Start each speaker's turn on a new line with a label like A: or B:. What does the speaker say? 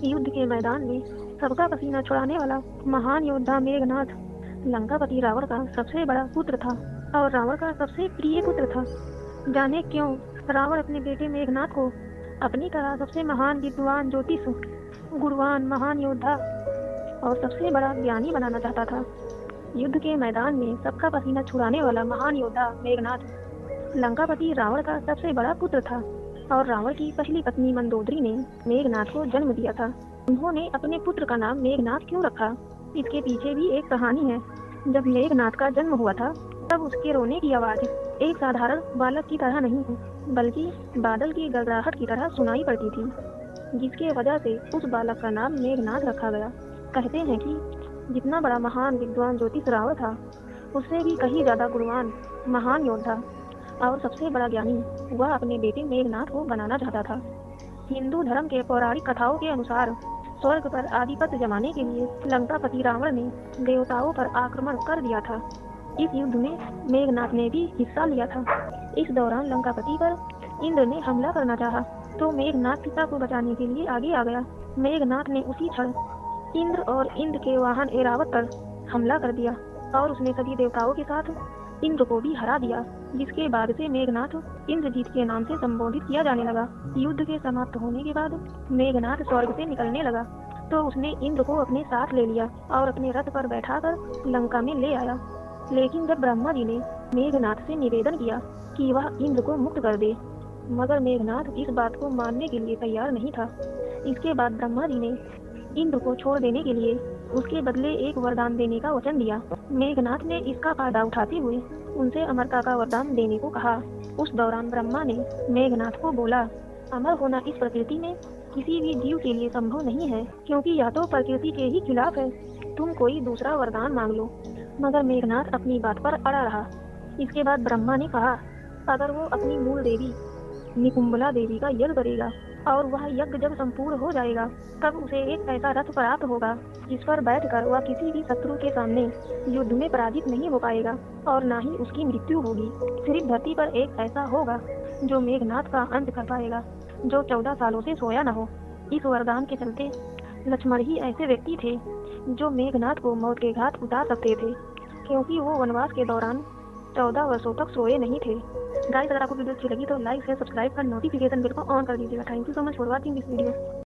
A: युद्ध के मैदान में सबका पसीना छुड़ाने वाला महान योद्धा मेघनाथ लंकापति रावण का सबसे बड़ा पुत्र था और रावण का सबसे प्रिय पुत्र था। जाने क्यों रावण अपने बेटे मेघनाथ को अपनी तरह सबसे महान विद्वान, ज्योतिष, गुणवान, महान योद्धा और सबसे बड़ा ज्ञानी बनाना चाहता था। युद्ध के मैदान में सबका पसीना छुड़ाने वाला महान योद्धा मेघनाथ लंकापति रावण का सबसे बड़ा पुत्र था और रावण की पहली पत्नी मंदोदरी ने मेघनाथ को जन्म दिया था। उन्होंने अपने पुत्र का नाम मेघनाथ क्यों रखा, इसके पीछे भी एक कहानी है। जब मेघनाथ का जन्म हुआ था तब उसके रोने की आवाज एक साधारण बालक की तरह नहीं बल्कि बादल की गड़गड़ाहट की तरह सुनाई पड़ती थी, जिसके वजह से उस बालक का नाम मेघनाथ रखा गया। कहते हैं कि जितना बड़ा महान विद्वान ज्योतिष रावण था, उससे भी कहीं ज्यादा गुणवान, महान योद्धा और सबसे बड़ा ज्ञानी वह अपने बेटे मेघनाथ को बनाना चाहता था। हिंदू धर्म के पौराणिक कथाओं के अनुसार स्वर्ग पर आधिपत्य जमाने के लिए लंकापति रावण ने देवताओं पर आक्रमण कर दिया था। इस युद्ध में मेघनाथ ने भी हिस्सा लिया था। इस दौरान लंकापति पर इंद्र ने हमला करना चाहा तो मेघनाथ पिता को बचाने के लिए आगे आ गया। मेघनाथ ने उसी क्षण इंद्र और इंद्र के वाहन ऐरावत पर हमला कर दिया और उसने सभी देवताओं के साथ इंद्र को भी हरा दिया, जिसके बाद से मेघनाथ इंद्रजीत के नाम से संबोधित किया जाने लगा। युद्ध के समाप्त होने के बाद मेघनाथ स्वर्ग से निकलने लगा तो उसने इंद्र को अपने साथ ले लिया और अपने रथ पर बैठाकर लंका में ले आया। लेकिन जब ब्रह्मा जी ने मेघनाथ से निवेदन किया कि वह इंद्र को मुक्त कर दे, मगर मेघनाथ इस बात को मानने के लिए तैयार नहीं था। इसके बाद ब्रह्मा जी ने इंद्र को छोड़ देने के लिए उसके बदले एक वरदान देने का वचन दिया। मेघनाथ ने इसका फायदा उठाते हुए उनसे अमरता का वरदान देने को कहा। उस दौरान ब्रह्मा ने मेघनाथ को बोला, अमर होना इस प्रकृति में किसी भी जीव के लिए संभव नहीं है, क्योंकि यह तो प्रकृति के ही खिलाफ है। तुम कोई दूसरा वरदान मांग लो। मगर मेघनाथ अपनी बात पर अड़ा रहा। इसके बाद ब्रह्मा ने कहा, अगर वो अपनी मूल देवी निकुंबला देवी का यज्ञ करेगा और वह यज्ञ जब संपूर्ण हो जाएगा तब उसे एक ऐसा रथ प्राप्त होगा जिस पर बैठकर वह किसी भी शत्रु के सामने युद्ध में पराजित नहीं हो पाएगा और न ही उसकी मृत्यु होगी। सिर्फ धरती पर एक ऐसा होगा जो मेघनाथ का अंत कर पाएगा, जो 14 सालों से सोया न हो। इस वरदान के चलते लक्ष्मण ही ऐसे व्यक्ति थे जो मेघनाथ को मौत के घाट उतार सकते थे, क्योंकि वो वनवास के दौरान 14 वर्षों तक सोए नहीं थे। गाइस, अगर आपको वीडियो अच्छी लगी तो लाइक, शेयर, सब्सक्राइब कर नोटिफिकेशन बिल को ऑन कर दीजिएगा। Thank you so much for watching this video.